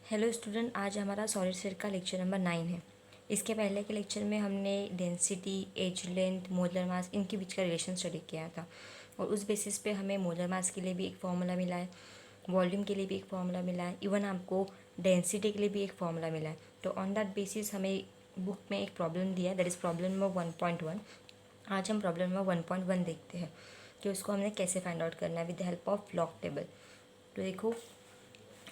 Hello student, आज हमारा solid state का लेक्चर नंबर 9 है। इसके पहले के लेक्चर में हमने density, edge length, molar mass इनके बीच का रिलेशन स्टडी किया था और उस बेसिस पे हमें मोलर मास के लिए भी एक फार्मूला मिला है, वॉल्यूम के लिए भी एक फार्मूला मिला है, इवन आपको डेंसिटी के लिए भी एक फार्मूला मिला है। तो ऑन दैट बेसिस हमें बुक में एक प्रॉब्लम दिया है, दैट इज़ प्रॉब्लम नंबर 1.1। आज हम प्रॉब्लम नंबर 1.1 देखते हैं कि उसको हमने कैसे फाइंड आउट करना है with the help of log table. तो देखो,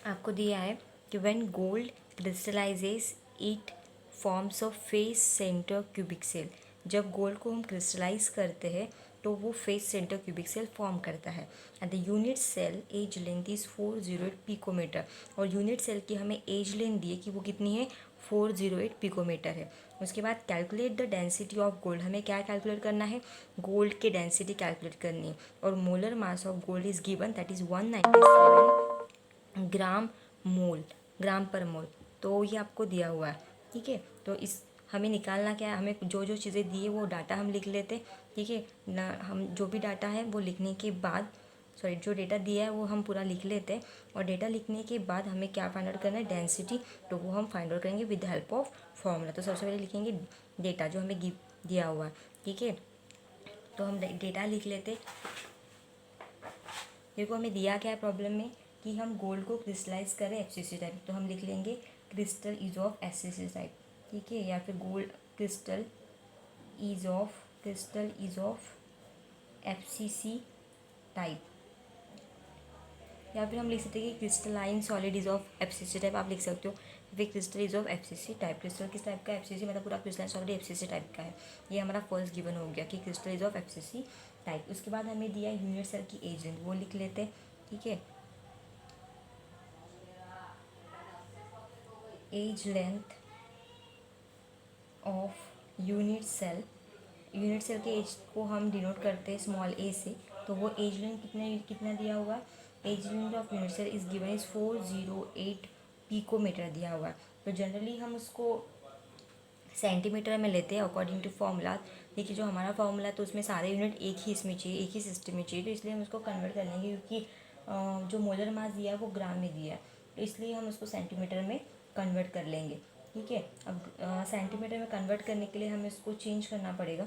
आपको दिया है कि when gold crystallises it forms of face centre cubic cell. जब गोल्ड को हम क्रिस्टलाइज करते हैं तो वो face centre cubic cell form करता है। And the unit cell edge length is 408 picometre. और यूनिट सेल की हमें एज लेंथ दी है कि वो कितनी है, 408 पिकोमीटर है। उसके बाद calculate the density of gold. हमें क्या कैलकुलेट करना है, गोल्ड की डेंसिटी कैलकुलेट करनी है। और molar mass of gold is given, that is 197 ग्राम मोल, ग्राम पर मोल। तो ये आपको दिया हुआ है, ठीक है। तो इस हमें निकालना क्या है, हमें जो जो चीज़ें दी है वो डाटा हम लिख लेते, ठीक है ना। हम जो भी डाटा है वो लिखने के बाद, सॉरी, जो डेटा दिया है वो हम पूरा लिख लेते हैं। और डेटा लिखने के बाद हमें क्या फाइंड आउट करना है, डेंसिटी। तो वो हम फाइंड आउट करेंगे with the help of formula. तो सबसे पहले लिखेंगे डेटा जो हमें दिया हुआ है, ठीक है। तो हम डेटा लिख लेते। देखो, हमें दिया क्या है प्रॉब्लम में कि हम गोल्ड को क्रिस्टलाइज करें एफसीसी टाइप। तो हम लिख लेंगे crystal is of FCC type, ठीक है। या फिर gold crystal is of FCC type. या फिर हम लिख सकते हैं कि crystalline solid is of FCC type, आप लिख सकते हो। फिर crystal is of FCC type. Crystal किस टाइप का, एफसीसी, मतलब पूरा क्रिस्टलाइन सॉलिड एफसीसी टाइप का है। ये हमारा फर्स्ट गिवन हो गया कि crystal is of FCC type. उसके बाद हमें दिया यूनिट सेल की एज लेंथ, वो लिख लेते हैं, ठीक है। Edge length of unit cell के एज को हम डिनोट करते हैं स्मॉल ए से। तो वो एज लेंथ कितना दिया हुआ है, edge length of unit cell is given is 408 picometre दिया हुआ है। तो जनरली हम उसको सेंटीमीटर में लेते हैं अकॉर्डिंग टू फॉर्मूला। देखिए, जो हमारा फॉर्मूला है तो उसमें सारे यूनिट एक ही इसमें चाहिए, एक ही सिस्टम में चाहिए। तो इसलिए हम उसको कन्वर्ट कर लेंगे, क्योंकि जो मोलर मास दिया है वो ग्राम में दिया है, तो इसलिए हम उसको सेंटीमीटर में कन्वर्ट कर लेंगे, ठीक है। अब सेंटीमीटर में कन्वर्ट करने के लिए हमें इसको चेंज करना पड़ेगा।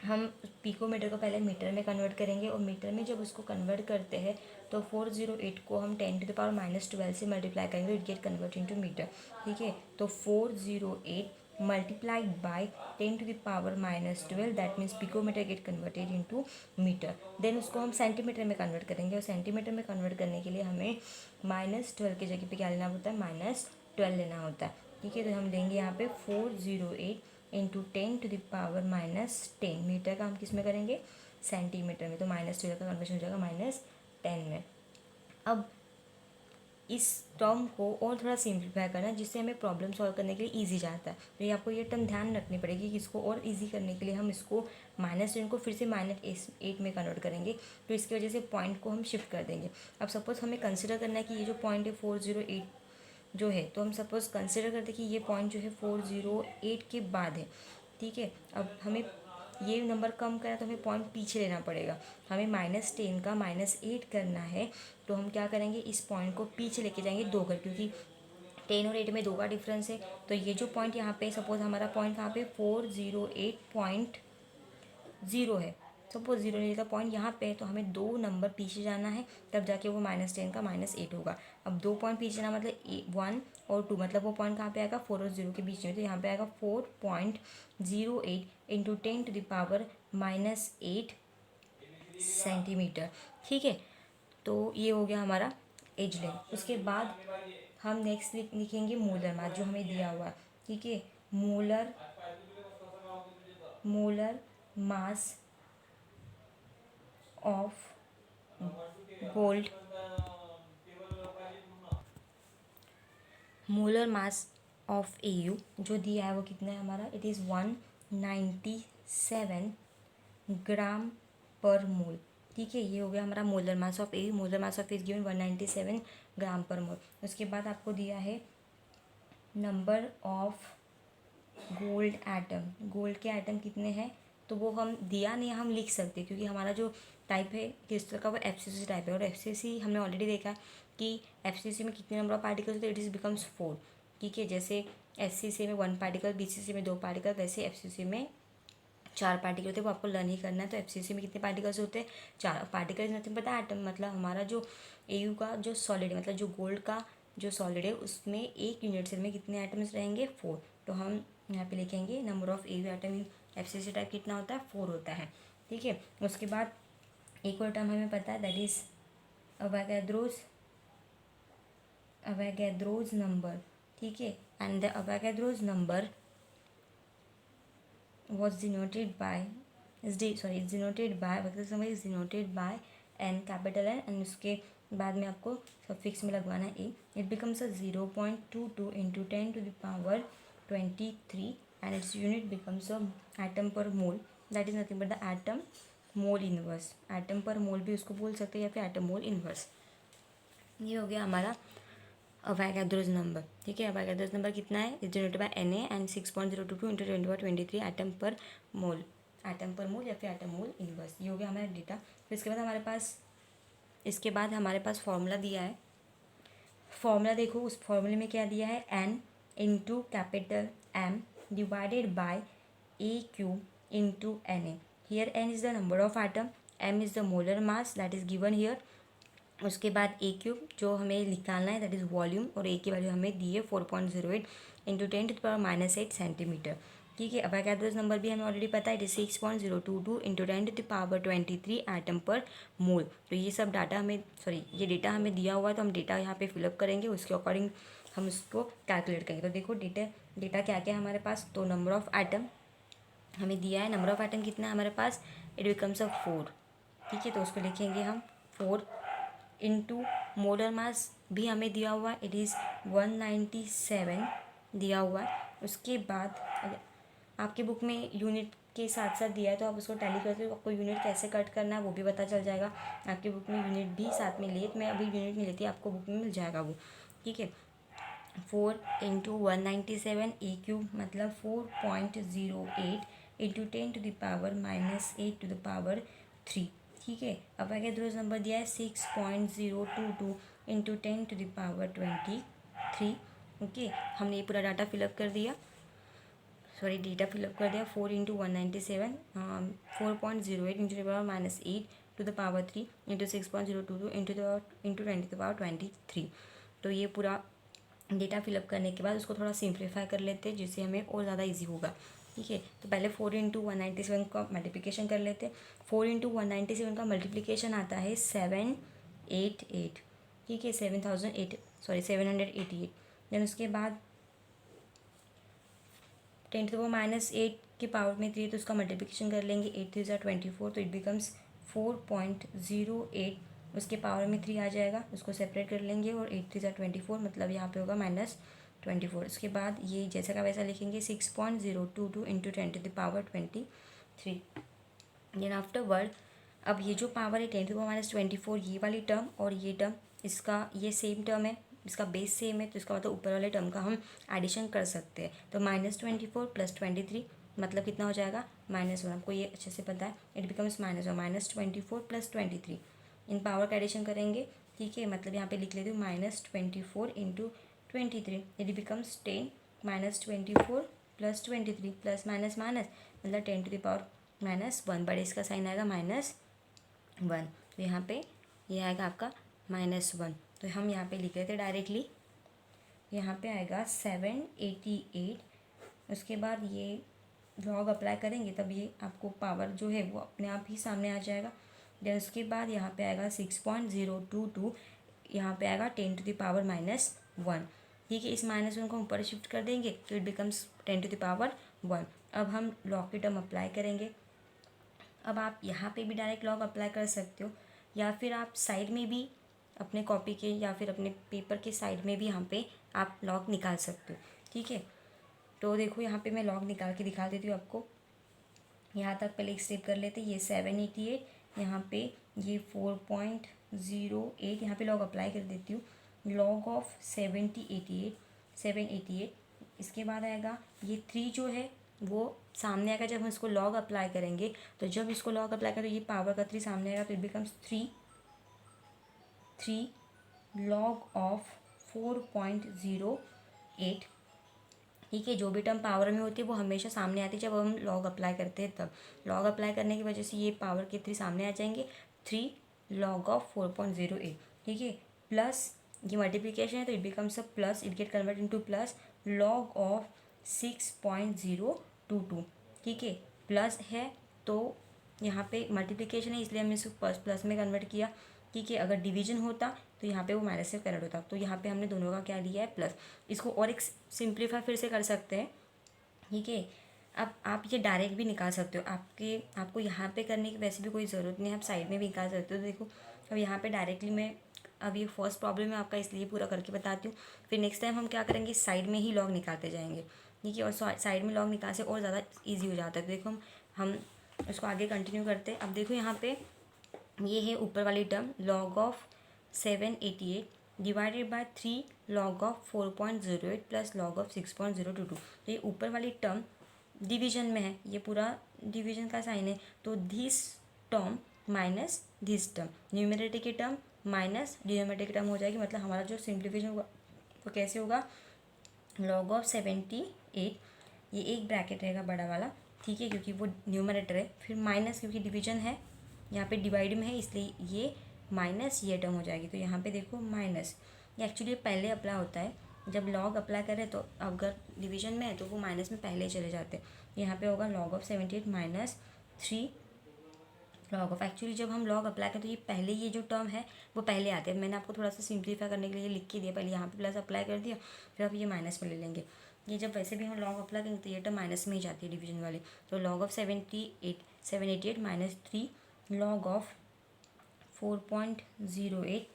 हम पिकोमीटर को पहले मीटर में कन्वर्ट करेंगे, और मीटर में जब उसको कन्वर्ट करते हैं तो 408 को हम 10⁻⁻12 से मल्टीप्लाई करेंगे, it get convert into metre, ठीक है। तो 408 multiplied by 10⁻⁻12, that means picometre get converted into metre. Then उसको हम सेंटीमीटर में कन्वर्ट करेंगे, और सेंटीमीटर में कन्वर्ट करने के लिए हमें -12 की जगह पे क्या लेना होता है, -12 लेना होता है, ठीक है। तो हम लेंगे यहाँ पे 408 इंटू 10⁻⁻10। मीटर का हम किस में करेंगे, सेंटीमीटर में। तो -12 का कन्वर्शन हो जाएगा -10 में। अब इस टर्म को और थोड़ा सिंप्लीफाई करना, जिससे हमें प्रॉब्लम सॉल्व करने के लिए ईजी जाता है। तो ये आपको ये टर्म ध्यान रखनी पड़ेगी कि इसको और ईजी करने के लिए हम इसको -10 को फिर से -8 में कन्वर्ट करेंगे। तो इसकी वजह से पॉइंट को हम शिफ्ट कर देंगे। अब सपोज हमें कंसिडर करना है कि ये जो पॉइंट है 408 जो है, तो हम सपोज कंसिडर करते कि ये पॉइंट जो है 408 के बाद है, ठीक है। अब हमें ये नंबर कम करना, तो हमें पॉइंट पीछे लेना पड़ेगा। हमें -10 का -8 करना है, तो हम क्या करेंगे, इस पॉइंट को पीछे लेके जाएंगे 2 कर, क्योंकि 10 और 8 में 2 का डिफरेंस है। तो ये जो पॉइंट यहाँ पे, सपोज हमारा पॉइंट कहाँ पे 408.0 है, सपोज 0 नहीं था पॉइंट यहाँ पे है, तो हमें 2 नंबर पीछे जाना है, तब जाके वो -10 का -8 होगा। अब 2 पॉइंट पीछे जाना मतलब 1 और 2, मतलब वो पॉइंट कहाँ पे आएगा, 4 और 0 के बीच में। तो यहाँ पे आएगा 4.08 इंटू 10⁻⁻8 सेंटीमीटर, ठीक है। तो ये हो गया हमारा एज लेंथ। उसके बाद हम नेक्स्ट लिखेंगे मोलर मास, जो हमें दिया हुआ है, ठीक है। Molar mass of gold, molar mass of AU जो दिया है वो कितना है हमारा, इट इज़ 197 ग्राम पर मोल, ठीक है। ये हो गया हमारा molar mass of AU. Molar mass of is given 197 ग्राम पर मोल। उसके बाद आपको दिया है number of gold atom. Gold के एटम कितने हैं, तो वो हम दिया नहीं, हम लिख सकते क्योंकि हमारा जो टाइप है क्रिस्टल का वो FCC टाइप है। और FCC हमने ऑलरेडी देखा कि FCC में कितने नंबर ऑफ पार्टिकल्स होते हैं, इट इज़ बिकम्स 4। ठीक है, जैसे SCC में 1 पार्टिकल, BCC में 2 पार्टिकल, वैसे FCC में 4 पार्टिकल होते हैं। वो आपको लर्न ही करना है। तो FCC में कितने पार्टिकल्स होते हैं, 4 पार्टिकल। इज नथिंग पता एटम, मतलब हमारा जो AU का जो सॉलिड है, मतलब जो गोल्ड का जो सॉलिड है, उसमें एक यूनिट सेल में कितने एटम्स रहेंगे, 4। तो हम यहाँ पे लिखेंगे number of AU atom in FCC type कितना होता है, 4 होता है। ठीक है, उसके बाद एक और टर्म हमें पता है, दैट इज अवोगाद्रोज नंबर। ठीक है, and the Avogadro's number was denoted by is denoted by Average number is denoted by n, capital N, and उसके बाद में आपको सफिक्स में लगवाना है a. It becomes 0.22 into 10⁻23 and its unit becomes atom per mole, that is nothing but the atom mole inverse. Atom per mole भी उसको बोल सकते हैं या फिर एटम मोल इनवर्स। ये हो गया हमारा अवोगाद्रोज नंबर। ठीक है, अवोगाद्रोज नंबर कितना है, is denoted by Na and 6.022 into 10⁻23 atom per मोल या फिर एटम मोल इनवर्स। ये हो गया हमारा डेटा। फिर इसके बाद हमारे पास फॉर्मूला दिया है। फॉर्मूला देखो, उस फॉर्मूले में क्या दिया है, N into capital M divided by AQ into Na। Here N is the number of atom, M is the molar mass that is given here. उसके बाद AQ जो हमें निकालना है, दैट इज़ वॉल्यूम, और A की वैल्यू हमें दी है 4.08 इंटू 10⁻⁻8 सेंटीमीटर। ठीक है, अवोगाद्रोज नंबर भी हमें ऑलरेडी पता है, it is 6.022 into 10⁻23 atom per मोल। तो ये सब डाटा हमें ये डेटा हमें दिया हुआ है, तो हम डेटा यहाँ पे फिलअप करेंगे, उसके अकॉर्डिंग हम उसको कैलकुलेट करेंगे। तो देखो डेटा क्या क्या है हमारे पास। तो नंबर ऑफ एटम हमें दिया है, नंबर ऑफ एटम कितना है हमारे पास, इट बिकम्स 4। ठीक है, तो उसको लिखेंगे हम 4 इंटू मोलर मास भी हमें दिया हुआ है, इट इज़ 197 दिया हुआ है। उसके बाद अगर आपकी बुक में यूनिट के साथ साथ दिया है तो आप उसको टैली करते हो, आपको यूनिट कैसे कट करना है वो भी पता चल जाएगा। आपकी बुक में यूनिट भी साथ में ले, मैं अभी यूनिट नहीं लेती, आपको बुक में मिल जाएगा वो। ठीक है, 4 इंटू 197 AQ मतलब 4.08 इंटू 10⁻⁻8 टू द पावर 3। ठीक है, अवोगाद्रोज नंबर दिया है 6.022 इंटू 10⁻23। ओके, हमने ये पूरा डाटा फिलअप कर दिया, डेटा फिलअप कर दिया। 4 into 197 4.08 into -8 to the power 3 into 6.022 into 10⁻23। तो ये पूरा डेटा फिलअप करने के बाद उसको थोड़ा सिंप्लीफाई कर लेते हैं, जिससे हमें और ज़्यादा इजी होगा। ठीक है, तो पहले 4 इंटू 197 का मल्टीप्लिकेशन कर लेते हैं। 4 इंटू 197 का मल्टीप्लिकेशन आता है 788। ठीक है, 788। देन उसके बाद 10⁻⁻8 के पावर में 3, तो उसका मल्टीप्लिकेशन कर लेंगे, 8 3 24, तो इट बिकम्स 4.08। उसके पावर में 3 आ जाएगा, उसको सेपरेट कर लेंगे, और 8 3 24, मतलब यहाँ पे होगा -24। उसके बाद ये जैसा का वैसा लिखेंगे, 6.022 इंटू 10⁻23। देन आफ्टरवर्ड अब ये जो पावर है 10⁻24, ये वाली टर्म और ये टर्म, इसका ये सेम टर्म है, इसका बेस सेम है, तो इसका मतलब ऊपर वाले टर्म का हम एडिशन कर सकते हैं। तो -24 + 23 मतलब कितना हो जाएगा, -1। आपको ये अच्छे से पता है, इट बिकम्स -1 -24 + 23। इन पावर का एडिशन करेंगे। ठीक है, मतलब यहाँ पे लिख लेती हूँ -24 into 23, it becomes 10 -24 + 23 plus minus minus मतलब 10⁻⁻1, बड़े इसका साइन आएगा -1। तो यहाँ पे ये आएगा आपका -1। तो हम यहाँ पे लिख लेते डायरेक्टली, यहाँ पे आएगा 788। उसके बाद ये लॉग अप्लाई करेंगे तब ये आपको पावर जो है वो अपने आप ही सामने आ जाएगा। देन उसके बाद यहाँ पे आएगा 6.022, यहाँ पे आएगा 10⁻⁻1। ठीक है, इस -1 को ऊपर शिफ्ट कर देंगे तो इट बिकम्स 10⁻1। अब हम लॉग की टर्म अप्लाई करेंगे। अब आप यहाँ पे भी डायरेक्ट लॉग अप्लाई कर सकते हो, या फिर आप साइड में भी अपने कॉपी के या फिर अपने पेपर के साइड में भी यहाँ पे आप लॉग निकाल सकते हो। ठीक है, तो देखो यहाँ पे मैं लॉग निकाल के दिखा देती हूँ आपको। यहाँ तक पहले एक स्टेप कर लेते हैं, ये 788, यहाँ पे ये 4.08, यहाँ पे लॉग अप्लाई कर देती हूँ। लॉग ऑफ 788, इसके बाद आएगा ये 3 जो है वो सामने आएगा जब हम इसको लॉग अप्लाई करेंगे। तो जब इसको लॉग अप्लाई करें तो ये पावर का 3 सामने आएगा, तो इट बिकम्स 3 लॉग ऑफ 4.08। ठीक है, जो भी टर्म पावर में होती है वो हमेशा सामने आती है जब हम लॉग अप्लाई करते हैं तब। लॉग अप्लाई करने की वजह से ये पावर के 3 सामने आ जाएंगे, 3 लॉग ऑफ 4.08। ठीक है, प्लस ये मल्टीप्लीकेशन है तो it becomes a plus, it get convert into plus log of 6.022। ठीक है, प्लस है तो यहाँ पे मल्टीप्लिकेशन है इसलिए हमने इसको प्लस में कन्वर्ट किया। ठीक है, अगर डिवीजन होता तो यहाँ पे वो माइनस से कन्वर्ट होता, तो यहाँ पे हमने दोनों का क्या लिया है, प्लस। इसको और एक सिंप्लीफाई फिर से कर सकते हैं। ठीक है, अब आप ये डायरेक्ट भी निकाल सकते हो, आपको यहाँ पे करने की वैसे भी कोई ज़रूरत नहीं है, आप साइड में भी निकाल सकते हो। तो देखो अब यहाँ पे डायरेक्टली मैं अब ये फर्स्ट प्रॉब्लम है आपका इसलिए पूरा करके बताती हूँ। फिर नेक्स्ट टाइम हम क्या करेंगे, साइड में ही लॉग निकालते जाएंगे। ठीक है, और साइड में लॉग निकाल से और ज़्यादा ईजी हो जाता है। तो देखो हम उसको आगे कंटिन्यू करते हैं। अब देखो यहाँ पे ये है ऊपर वाली term log of 788 divided by 3 log of 4.08 plus log of 6.022। तो ये ऊपर वाली टर्म डिवीजन में है, ये पूरा डिवीजन का साइन है। तो this term minus this term, numerator की टर्म माइनस डिनोमिनेटर की टर्म हो जाएगी। मतलब हमारा जो सिंप्लीफिकेशन होगा वो कैसे होगा, लॉग ऑफ 78, ये एक ब्रैकेट रहेगा बड़ा वाला। ठीक है, क्योंकि वो न्यूमरेटर है, फिर माइनस क्योंकि डिवीजन है, यहाँ पे डिवाइड में है इसलिए ये माइनस ये टर्म हो जाएगी। तो यहाँ पे देखो माइनस, ये एक्चुअली पहले अप्लाई होता है जब लॉग अप्लाई करें, तो अगर डिवीजन में है तो वो माइनस में पहले ही चले जाते हैं। यहाँ पे होगा log of 78 minus 3 log of, actually जब हम लॉग अप्लाई करें तो ये पहले ये जो टर्म है वो पहले आते हैं। मैंने आपको थोड़ा सा सिंप्लीफाई करने के लिए लिख के दिया, पहले यहाँ पे प्लस अप्लाई कर दिया, फिर आप ये माइनस में ले लेंगे। ये जब वैसे भी हम लॉग अप्लाई करेंगे तो ये टर्म माइनस में ही जाती है डिवीजन वाली। तो log of 788 minus 3 log of 4.08,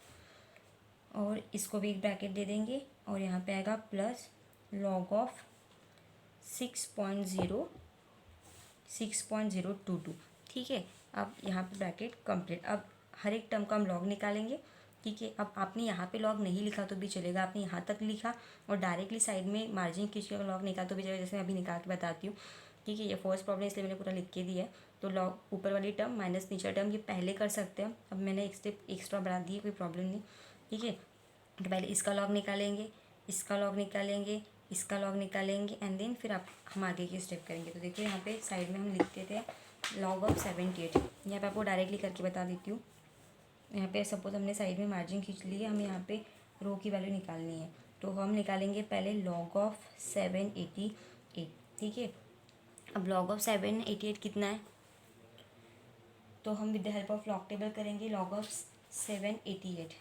और इसको भी एक ब्रैकेट दे देंगे, और यहाँ पे आएगा प्लस लॉग ऑफ 6.022। ठीक है, अब यहाँ पे ब्रैकेट कंप्लीट। अब हर एक टर्म का हम लॉग निकालेंगे। ठीक है, अब आपने यहाँ पे लॉग नहीं लिखा तो भी चलेगा, आपने यहाँ तक लिखा और डायरेक्टली साइड में मार्जिन खींच के लॉग निकाल तो भी चलेगा, जैसे मैं अभी निकाल के बताती हूँ। ठीक है, ये फर्स्ट प्रॉब्लम इसलिए मैंने पूरा लिख के दिया है। तो लॉग ऊपर वाली टर्म माइनस नीचे टर्म ये पहले कर सकते हैं, अब मैंने एक स्टेप एक्स्ट्रा बढ़ा दी है, कोई प्रॉब्लम नहीं। ठीक है, तो पहले इसका लॉग निकालेंगे, इसका लॉग निकालेंगे, इसका लॉग निकालेंगे, एंड देन फिर आप हम आगे की स्टेप करेंगे। तो देखिए यहाँ पे साइड में हम लिखते थे लॉग ऑफ 78, यहाँ पे आपको डायरेक्टली करके बता देती हूँ। यहाँ पे सपोज हमने साइड में मार्जिन खींच ली है, हमें यहाँ पे रो की वैल्यू निकालनी है, तो हम निकालेंगे पहले लॉग ऑफ 788। ठीक है, अब लॉग ऑफ 788 कितना है, तो हम with the help of log table करेंगे। लॉग ऑफ 788,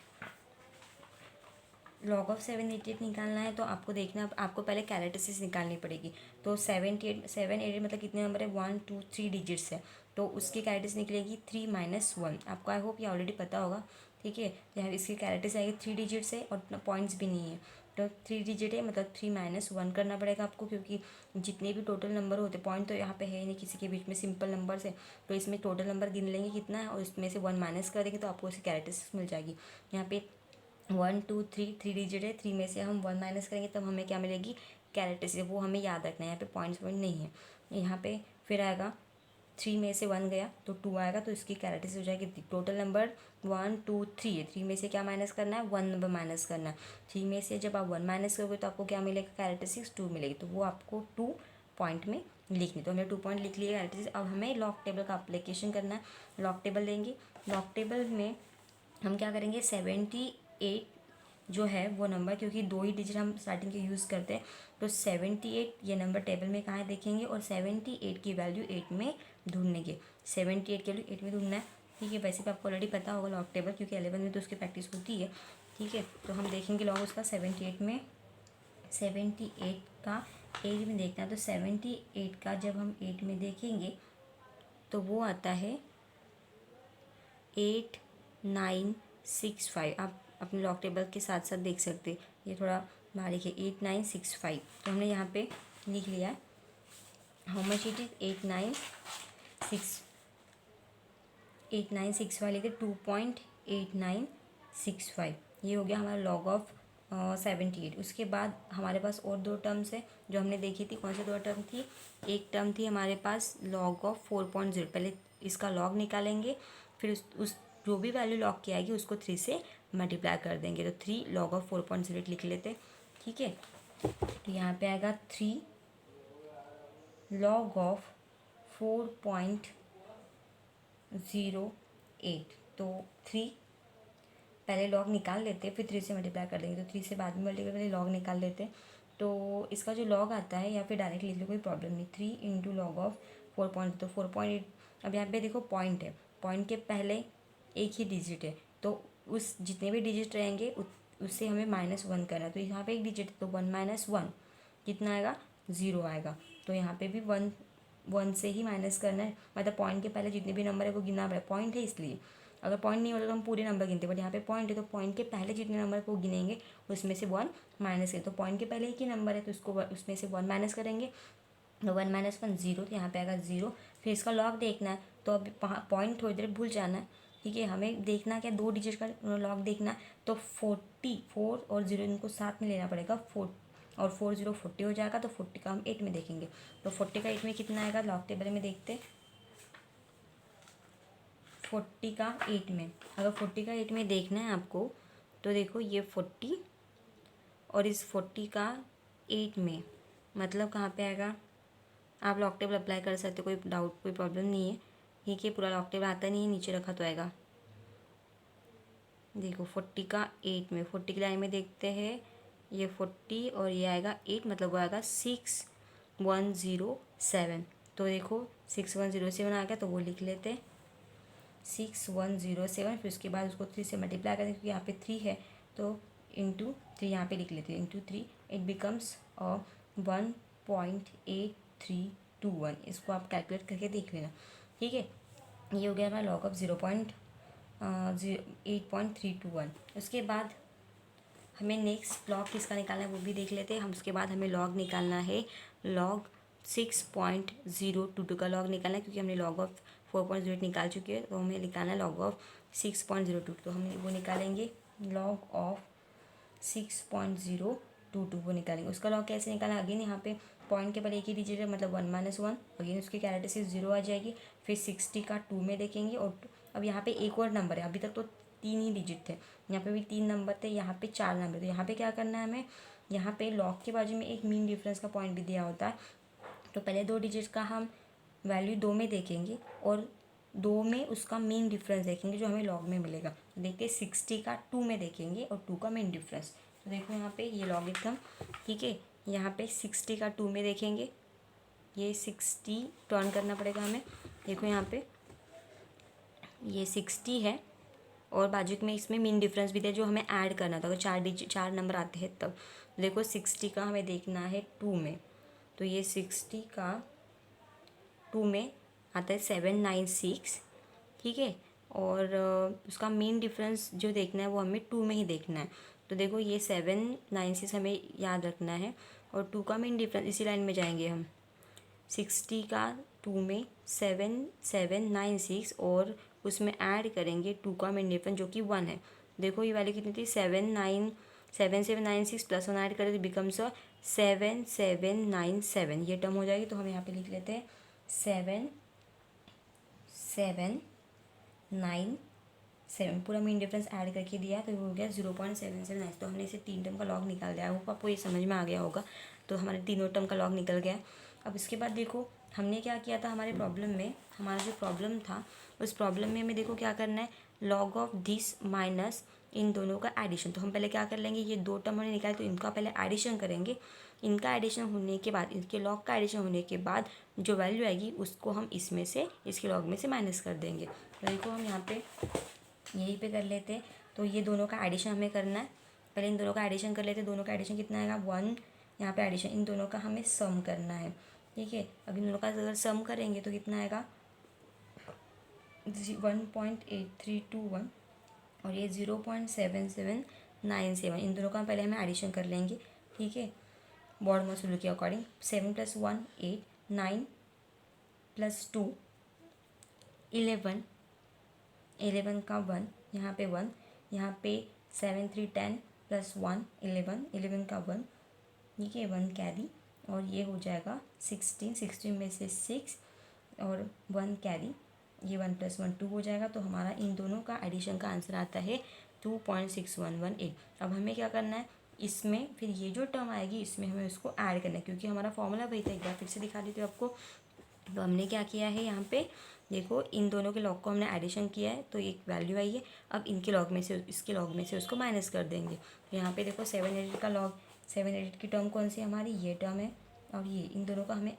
लॉग ऑफ 788 निकालना है तो आपको देखना, आपको पहले कैरेक्टरिस्टिक्स निकालनी पड़ेगी। तो 788 मतलब कितने नंबर है, 1 2 3 डिजिट्स है, तो उसकी कैरेक्टरिस्टिक्स निकलेगी 3 - 1। आपको आई होप ये ऑलरेडी पता होगा। ठीक है, यहाँ इसकी कैरेक्टरिस्टिक्स आएगी 3 डिजिट्स है और पॉइंट्स भी नहीं है, तो 3 डिजिट है मतलब 3 - 1 करना पड़ेगा आपको, क्योंकि जितने भी टोटल नंबर होते, पॉइंट तो यहाँ पे है ही नहीं किसी के बीच में, सिंपल नंबर है। तो इसमें टोटल नंबर गिन लेंगे कितना है और इसमें से 1 माइनस कर देंगे तो आपको इसकी कैरेक्टरिस्टिक्स मिल जाएगी। यहाँ पे 1 2 3 डिजिट है, 3 में से हम 1 माइनस करेंगे तब हमें क्या मिलेगी, कैरेक्टरिस्टिक। वो हमें याद रखना है, यहाँ पे पॉइंट नहीं है। यहाँ पे फिर आएगा 3 में से 1 गया तो 2 आएगा, तो इसकी कैरेक्टरिस्टिक हो जाएगी टोटल नंबर 1 2 3 है, 3 में से क्या माइनस करना है, 1 नंबर माइनस करना है। 3 में से जब आप 1 माइनस करोगे तो आपको क्या मिलेगा, कैरेक्टरिस्टिक्स 2 मिलेगी, तो वो आपको 2 पॉइंट में लिखनी। तो हमने 2 पॉइंट लिख लिए कैरेक्टरिस्टिक। अब हमें लॉग टेबल का अप्लीकेशन करना है। लॉग टेबल लेंगे, लॉग टेबल में हम क्या करेंगे, 78 जो है वो नंबर, क्योंकि 2 ही डिजिट हम स्टार्टिंग के यूज़ करते हैं, तो 78 ये नंबर टेबल में कहाँ है देखेंगे, और 78 की वैल्यू 8 में ढूंढेंगे। 78 की वैल्यू 8 में ढूंढना है। ठीक है, वैसे भी आपको ऑलरेडी पता होगा लॉग टेबल, क्योंकि 11 में तो उसकी प्रैक्टिस होती है। ठीक है, तो हम देखेंगे लॉग उसका 78 में, 78 का 8 में देखना है, तो 78 का जब हम 8 में देखेंगे तो वो आता है 8965। आप अपने लॉग टेबल के साथ साथ देख सकते, ये थोड़ा बारीक है, 8965। तो हमने यहाँ पे लिख लिया है हाउ मच इट इज़, 8965 लिखे, 2.8965। ये हो गया हमारा लॉग ऑफ 78। उसके बाद हमारे पास और दो टर्म्स है जो हमने देखी थी। कौन सी दो टर्म थी? एक टर्म थी हमारे पास लॉग ऑफ 4.0। पहले इसका लॉग निकालेंगे, फिर उस जो भी वैल्यू लॉग की आएगी उसको 3 से मल्टीप्लाई कर देंगे। तो 3 लॉग ऑफ 4.0 लिख लेते। ठीक है, तो यहाँ पे आएगा 3 लॉग ऑफ 4.08। तो 3 पहले लॉग निकाल लेते, फिर 3 से मल्टीप्लाई कर देंगे। तो 3 से बाद में मल्टीप्लाई करके लॉग निकाल लेते। तो इसका जो लॉग आता है या फिर डायरेक्ट लिख लो, कोई प्रॉब्लम नहीं। 3 इंटू लॉग ऑफ 4. तो 4.8। अब यहाँ पे देखो पॉइंट है, पॉइंट के पहले एक ही डिजिट है, तो उस जितने भी डिजिट रहेंगे उससे हमें -1 करना है। तो यहाँ पे एक डिजिट है तो 1 - 1 कितना आएगा? 0 आएगा। तो यहाँ पे भी 1 से ही माइनस करना है, मतलब पॉइंट के पहले जितने भी नंबर है वो गिनना पड़ेगा। पॉइंट है इसलिए, अगर पॉइंट नहीं होता तो हम पूरे नंबर गिनते, बट यहाँ पे पॉइंट है तो पॉइंट के पहले जितने नंबर को गिनेंगे उसमें से 1 माइनस करें। तो पॉइंट के पहले एक ही नंबर है तो उसको उसमें से 1 माइनस करेंगे। तो 1 - 1 0, तो यहाँ पे आएगा 0। फिर इसका लॉग देखना है, तो अब पॉइंट थोड़ी देर भूल जाना है। ठीक है, हमें देखना क्या, 2 डिजिट का लॉग देखना है। तो 4 और 0 इनको साथ में लेना पड़ेगा। 4 और 4 0 40 हो जाएगा। तो 40 का हम 8 में देखेंगे। तो 40 का 8 में कितना आएगा? लॉग टेबल में देखते। 40 का 8 में, अगर 40 का 8 में देखना है आपको, तो देखो ये 40 और इस 40 का 8 में मतलब कहाँ पे आएगा? आप लॉग टेबल अप्लाई कर सकते हो, कोई डाउट कोई प्रॉब्लम नहीं है। ठीक है, पूरा लॉग टेबल आता नहीं है, नीचे रखा तो आएगा। देखो 40 का 8 में, 40 की लाइन में देखते हैं, ये 40 और ये आएगा 8, मतलब वो आएगा 6107। तो देखो 6107 आ गया, तो वो लिख लेते 6107। फिर उसके बाद उसको 3 से मल्टीप्लाई करें क्योंकि यहाँ पे 3 है, तो इंटू 3 यहाँ पे लिख लेते हैं। Into 3 it becomes 1.8321। इसको आप कैलकुलेट करके देख लेना। ठीक है, ये हो गया हमारा लॉग ऑफ 8.321। उसके बाद हमें नेक्स्ट लॉग किसका निकालना है वो भी देख लेते हैं हम। उसके बाद हमें लॉग निकालना है, लॉग 6.022 का लॉग निकालना है, क्योंकि हमने लॉग ऑफ 4.08 निकाल चुके हैं। तो हमें निकालना है लॉग ऑफ 6.022। तो हम वो निकालेंगे, लॉग ऑफ 6.022 वो निकालेंगे। उसका लॉग कैसे निकालना? अगेन यहाँ पे पॉइंट के पहले एक ही डिजिट है, मतलब 1 - 1। अगेन उसकी कैरेक्टरिस्टिक 0 आ जाएगी। फिर 60 का 2 में देखेंगे, और अब यहाँ पे एक और नंबर है। अभी तक तो 3 ही डिजिट थे, यहाँ पे भी 3 नंबर थे, यहाँ पे 4 नंबर। तो यहाँ पे क्या करना है हमें, यहाँ पे लॉग के बाजू में एक मीन डिफरेंस का पॉइंट भी दिया होता है। तो पहले 2 डिजिट का हम वैल्यू 2 में देखेंगे और 2 में उसका मीन डिफरेंस देखेंगे जो हमें लॉग में मिलेगा। तो देखते हैं 60 का 2 में देखेंगे और 2 का मीन डिफरेंस। तो देखो यहाँ पे ये लॉगिथम, ठीक है, यहाँ पे 60 का 2 में देखेंगे, ये 60 टर्न करना पड़ेगा हमें। देखो यहाँ पे ये 60 है और बाजू में इसमें मीन डिफरेंस भी दिया जो हमें ऐड करना था। अगर 4 नंबर आते हैं तब। देखो 60 का हमें देखना है 2 में, तो ये 60 का 2 में आता है 796। ठीक है, और उसका मीन डिफरेंस जो देखना है वो हमें 2 में ही देखना है। तो देखो ये 796 हमें याद रखना है, और 2 का मीन डिफरेंस इसी लाइन में जाएंगे हम। 60 का 2 में 7796 और उसमें ऐड करेंगे 2 का मीन डिफरेंस जो कि 1 है। देखो ये वैल्यू कितनी थी? 7796 प्लस 1 ऐड करें तो बिकम्स 7797। ये टर्म हो जाएगी। तो हम यहाँ पे लिख लेते हैं 7797। पूरा मीन डिफरेंस ऐड करके दिया तो हो गया 0.779। तो हमने इसे 3 टर्म का लॉग निकाल दिया। होप आपको ये समझ में आ गया होगा। तो हमारे तीनों टर्म का लॉग निकल गया। अब इसके बाद देखो हमने क्या किया था हमारे प्रॉब्लम में, हमारा जो प्रॉब्लम था उस प्रॉब्लम में हमें देखो क्या करना है, लॉग ऑफ दिस माइनस इन दोनों का एडिशन। तो हम पहले क्या कर लेंगे, ये 2 टर्म हमने निकाले तो इनका पहले एडिशन करेंगे। इनका एडिशन होने के बाद, इनके लॉग का एडिशन होने के बाद जो वैल्यू आएगी उसको हम इसमें से, इसके लॉग में से माइनस कर देंगे। तो देखो हम यहाँ पे यहीं पे कर लेते हैं। तो ये दोनों का एडिशन हमें करना है। पहले इन दोनों का एडिशन कर लेते हैं। दोनों का एडिशन कितना आएगा? 1। यहाँ पे एडिशन इन दोनों का हमें सम करना है। ठीक है, अब इन दोनों का अगर सम करेंगे तो कितना आएगा? 1.8321 और ये 0.7797। इन दोनों का पहले हमें एडिशन कर लेंगे। ठीक है, बॉर्ड मॉस रूल के अकॉर्डिंग 7 + 1 8, 9 + 2 11 का 1, यहाँ पे 1, यहाँ पे 7 3 10 प्लस 1 11, 11 का 1, ठीक है, 1 कैरी, और ये हो जाएगा 16, 16 में से 6 और 1 कैरी, ये 1 + 1 2 हो जाएगा। तो हमारा इन दोनों का एडिशन का आंसर आता है 2.6118। अब हमें क्या करना है, इसमें फिर ये जो टर्म आएगी इसमें हमें उसको ऐड करना है, क्योंकि हमारा फॉर्मूला वही था। एक बार फिर से दिखा देती हूँ आपको। तो हमने क्या किया है, यहाँ पे देखो इन दोनों के लॉग को हमने एडिशन किया है तो एक वैल्यू आई है। अब इनके लॉग में से, इसके लॉग में से उसको माइनस कर देंगे। तो यहाँ पे देखो 7 का लॉग, 7 की टर्म कौन सी हमारी, ये टर्म है, और ये इन दोनों का हमें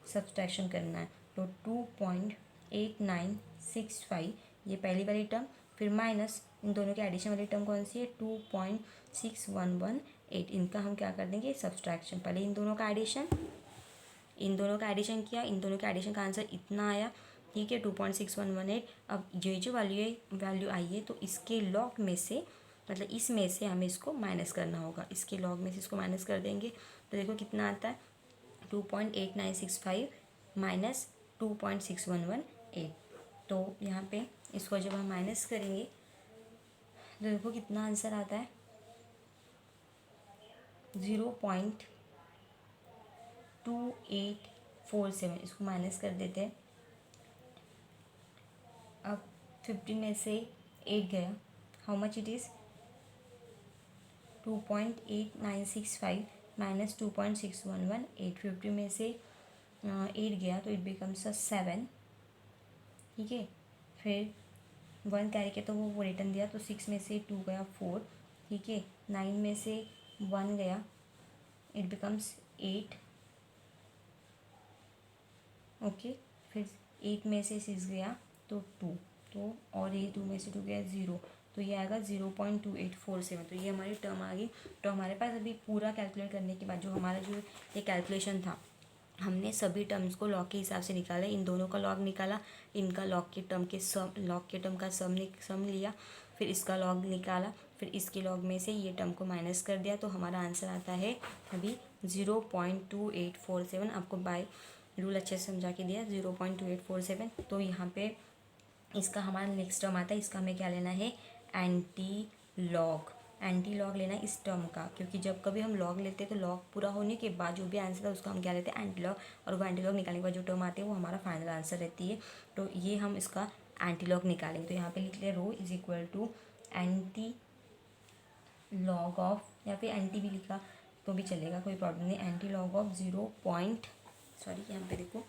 सब्सट्रैक्शन करना है। तो 2.8965 ये पहली वाली टर्म, फिर माइनस इन दोनों के एडिशन वाली टर्म कौन सी है, 2.6118। इनका हम क्या कर देंगे, सब्सट्रैक्शन। पहले इन दोनों का एडिशन, इन दोनों का एडिशन किया, इन दोनों के एडिशन का आंसर इतना आया, ठीक है, 2.6118। अब ये जो वैल्यू आई है तो इसके लॉग में से, मतलब इसमें से हमें इसको माइनस करना होगा। इसके लॉग में से इसको माइनस कर देंगे तो देखो कितना आता है, 2.8965 माइनस 2.6118। तो यहाँ पे इसको जब हम माइनस करेंगे तो देखो कितना आंसर आता है, 0.2847। इसको माइनस कर देते हैं। अब 50 में से 8 गया, how much it is, 2.8965 minus 2.6118। 50 में से 8 गया तो इट बिकम्स 7, ठीक है। फिर 1 कैरी के तो वो रिटर्न दिया, तो 6 में से 2 गया 4, ठीक है। 9 में से 1 गया, इट बिकम्स 8, ओके। फिर 8 में से 6 गया तो 2, तो और ये 2 में से 2 गया 0, तो ये आएगा 0.2847। तो ये हमारी टर्म आ गई। तो हमारे पास अभी पूरा कैलकुलेट करने के बाद जो हमारा जो ये कैलकुलेशन था, हमने सभी टर्म्स को लॉग के हिसाब से निकाला। इन दोनों का लॉग निकाला, इनका लॉग के टर्म के सम, लॉग के टर्म का सम लिया, फिर इसका लॉग निकाला, फिर इसके लॉग में से ये टर्म को माइनस कर दिया। तो हमारा आंसर आता है अभी 0.2847। आपको बाय रूल अच्छे से समझा के दिया, 0.2847। तो यहाँ पे इसका हमारा नेक्स्ट टर्म आता है, इसका हमें क्या लेना है, एंटी लॉग। एंटी लॉग लेना है इस टर्म का, क्योंकि जब कभी हम लॉग लेते हैं तो लॉग पूरा होने के बाद जो भी आंसर है उसका हम क्या लेते हैं, एंटी लॉग। और वो एंटी लॉग निकालने के बाद जो टर्म आती है वो हमारा फाइनल आंसर रहती है। तो ये हम इसका एंटी लॉग निकालेंगे। तो यहाँ पे लिख लिया rho is equal to anti log of, या फिर एंटी भी लिखा तो भी चलेगा, कोई प्रॉब्लम नहीं। एंटी लॉग ऑफ यहाँ पे देखो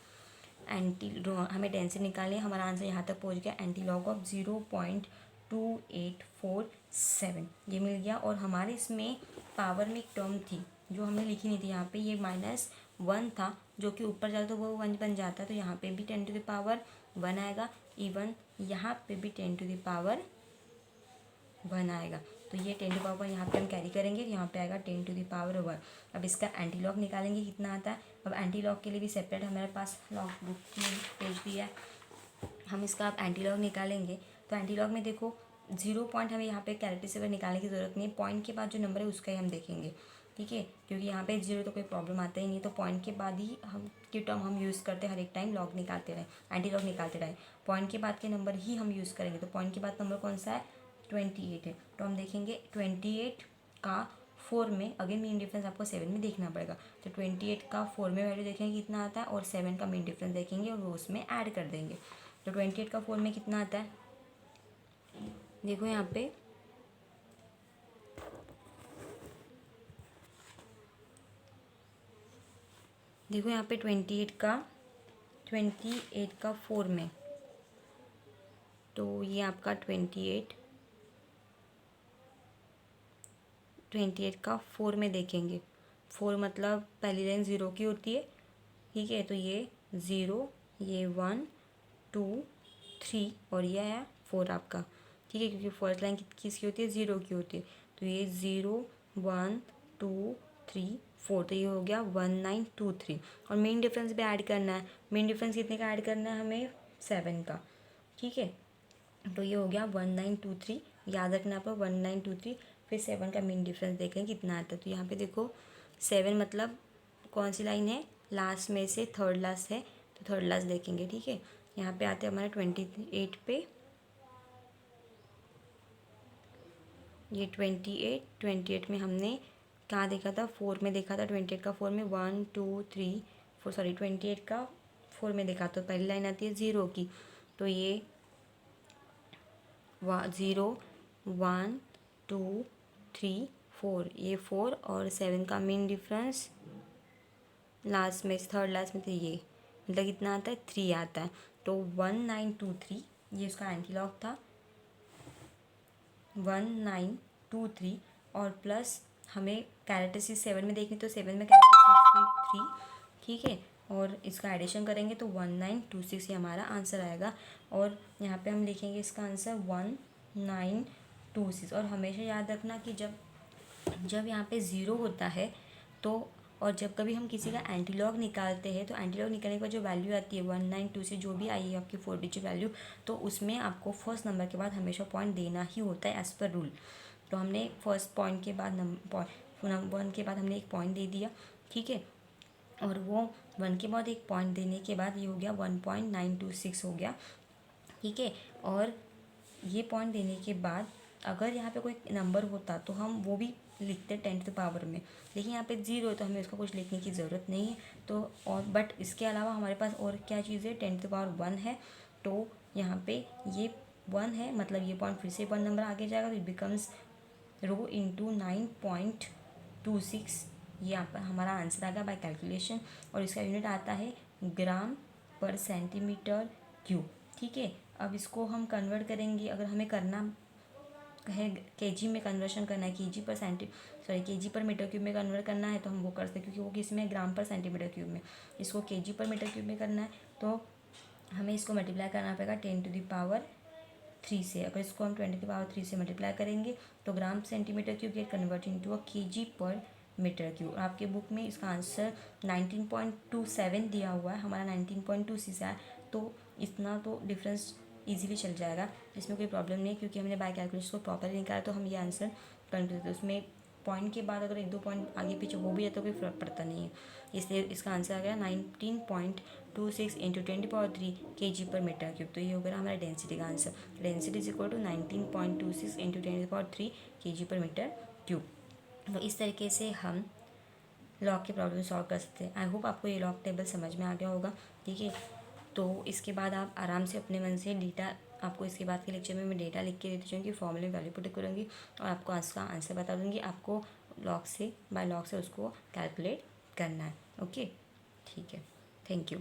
हमें 10 से निकालने, हमारा आंसर यहाँ तक पहुँच गया, एंटी लॉग ऑफ 0.2847 ये मिल गया। और हमारे इसमें पावर में एक टर्म थी जो हमने लिखी नहीं थी, यहाँ पे ये -1 था, जो कि ऊपर जाता तो वो 1 बन जाता। तो यहाँ पे भी 10⁻1 आएगा, इवन यहाँ पे भी 10⁻1 आएगा। तो ये 10⁻1 यहाँ पे हम कैरी करेंगे, यहाँ पे आएगा 10⁻1। अब इसका एंटी लॉग निकालेंगे कितना आता है। अब एंटी लॉग के लिए भी सेपरेट हमारे पास लॉग बुक में पेज दिया है, हम इसका अब एंटी लॉग निकालेंगे। तो एंटी लॉग में देखो 0 पॉइंट हमें यहाँ पे कैरेक्टर से निकालने की ज़रूरत नहीं है, पॉइंट के बाद जो नंबर है उसका ही हम देखेंगे, ठीक है, क्योंकि यहाँ पे 0 तो कोई प्रॉब्लम आता ही नहीं। तो पॉइंट के बाद ही हम की टर्म हम यूज़ करते हैं, हर एक टाइम लॉग निकालते रहें, एंटी लॉग निकालते रहें, पॉइंट के बाद के नंबर ही हम यूज़ करेंगे। तो पॉइंट के बाद नंबर कौन सा है, 28 है। तो हम देखेंगे 28 का 4 में, अगेन मीन डिफरेंस आपको 7 में देखना पड़ेगा। तो 28 का 4 में वैल्यू देखेंगे कितना आता है, और 7 का मीन डिफरेंस देखेंगे और वो उसमें ऐड कर देंगे। तो 28 का 4 में कितना आता है, देखो यहाँ पे देखो यहाँ पे 28 का 4 में, तो ये आपका 28 का 4 में देखेंगे। 4 मतलब पहली लाइन 0 की होती है, ठीक है। तो ये 0, ये 1 2 3 और ये आया 4 आपका, ठीक है, क्योंकि फर्स्ट लाइन किसकी होती है, 0 की होती है। तो ये 0 1 2 3 4, तो ये हो गया 1923। और मेन डिफरेंस भी ऐड करना है। मेन डिफरेंस कितने का ऐड करना है हमें, 7 का, ठीक है। तो ये हो गया 1923, याद रखना आपको 1923। फिर 7 का मेन डिफरेंस देखें कितना आता है। तो यहाँ पे देखो 7 मतलब कौन सी लाइन है, लास्ट में से थर्ड लास्ट है, तो थर्ड लास्ट देखेंगे, ठीक है। यहाँ पे आते हैं हमारे 28 पे, ये 28 में हमने कहाँ देखा था, 4 में देखा था। 28 का 4 में 1 2 3 4, सॉरी 28 का 4 में देखा। तो पहली लाइन आती है 0 की, तो ये 0 1 2 3 4, ये 4 और 7 का मेन डिफरेंस लास्ट में, थर्ड लास्ट में, तो ये मतलब कितना आता है, 3 आता है। तो 1923 ये उसका एंटीलॉग था, 1923, और प्लस हमें कैरेक्टरिस्टिक 7 में देखनी, तो 7 में कैरेक्टरिस्टिक 3, ठीक है। और इसका एडिशन करेंगे तो 1926 ये हमारा आंसर आएगा। और यहाँ पे हम लिखेंगे इसका आंसर 1926। और हमेशा याद रखना कि जब यहाँ पे ज़ीरो होता है तो, और जब कभी हम किसी का एंटीलॉग निकालते हैं तो एंटीलॉग निकालने के बाद जो वैल्यू आती है 192 से जो भी आई है आपकी 4 डिजिट वैल्यू, तो उसमें आपको फर्स्ट नंबर के बाद हमेशा पॉइंट देना ही होता है एज़ पर रूल। तो हमने फर्स्ट पॉइंट के बाद नंबर 1 के बाद हमने एक पॉइंट दे दिया, ठीक है। और वो 1 के बाद एक पॉइंट देने के बाद ये हो गया 1.926 हो गया, ठीक है। और ये पॉइंट देने के बाद अगर यहाँ पे कोई नंबर होता तो हम वो भी लिखते 10 टू पावर में, लेकिन यहाँ पे 0 है तो हमें उसका कुछ लिखने की ज़रूरत नहीं है। तो और बट इसके अलावा हमारे पास और क्या चीज़ है, 10 टू पावर 1 है, तो यहाँ पे ये 1 है, मतलब ये पॉइंट फिर से 1 नंबर आगे जाएगा, तो इट बिकम्स रो इंटू 9.26। ये यहाँ पर हमारा आंसर आ गया बाय कैलकुलेशन। और इसका यूनिट आता है ग्राम पर सेंटीमीटर क्यूब, ठीक है। अब इसको हम कन्वर्ट करेंगे, अगर हमें करना है केजी में कन्वर्शन करना है, केजी पर मीटर क्यूब में कन्वर्ट करना है, तो हम वो कर सकते हैं, क्योंकि वो किस में, ग्राम पर सेंटीमीटर क्यूब में। इसको केजी पर मीटर क्यूब में करना है तो हमें इसको मल्टीप्लाई करना पड़ेगा 10 टू द पावर 3 से। अगर इसको हम 20 टू द पावर 3 से मल्टीप्लाई करेंगे तो gram centimetre cube gate convert into a KG per metre cube. आपके बुक में इसका आंसर 19.27 दिया हुआ है, हमारा 19.26 है, तो इतना तो डिफरेंस इजीली चल जाएगा, इसमें कोई प्रॉब्लम नहीं है, क्योंकि हमने बाय कैलकुलेशन को प्रॉपरली निकाला, तो हम ये आंसर कर देते हैं। उसमें पॉइंट के बाद अगर 1-2 पॉइंट आगे पीछे हो भी है तो कोई फर्क पड़ता नहीं है, इसलिए इसका आंसर आ गया 19.26 into 10⁻³ KG per metre cube. तो ये हो गया हमारा डेंसिटी का answer. Density is equal to 19.26 into 10⁻³ KG per metre cube. तो इस तरीके से हम लॉग के प्रॉब्लम सॉल्व कर सकते हैं। आई होप आपको ये लॉग टेबल समझ में आ गया होगा, ठीक है। तो इसके बाद आप आराम से अपने मन से डेटा, आपको इसके बाद के लेक्चर में मैं डेटा लिख के देती जाऊँगी, फॉर्मूले में वैल्यू पुट करूँगी और आपको उसका आंसर बता दूँगी। आपको लॉग से, बाय लॉग से उसको कैलकुलेट करना है, ओके, ठीक है। Thank you.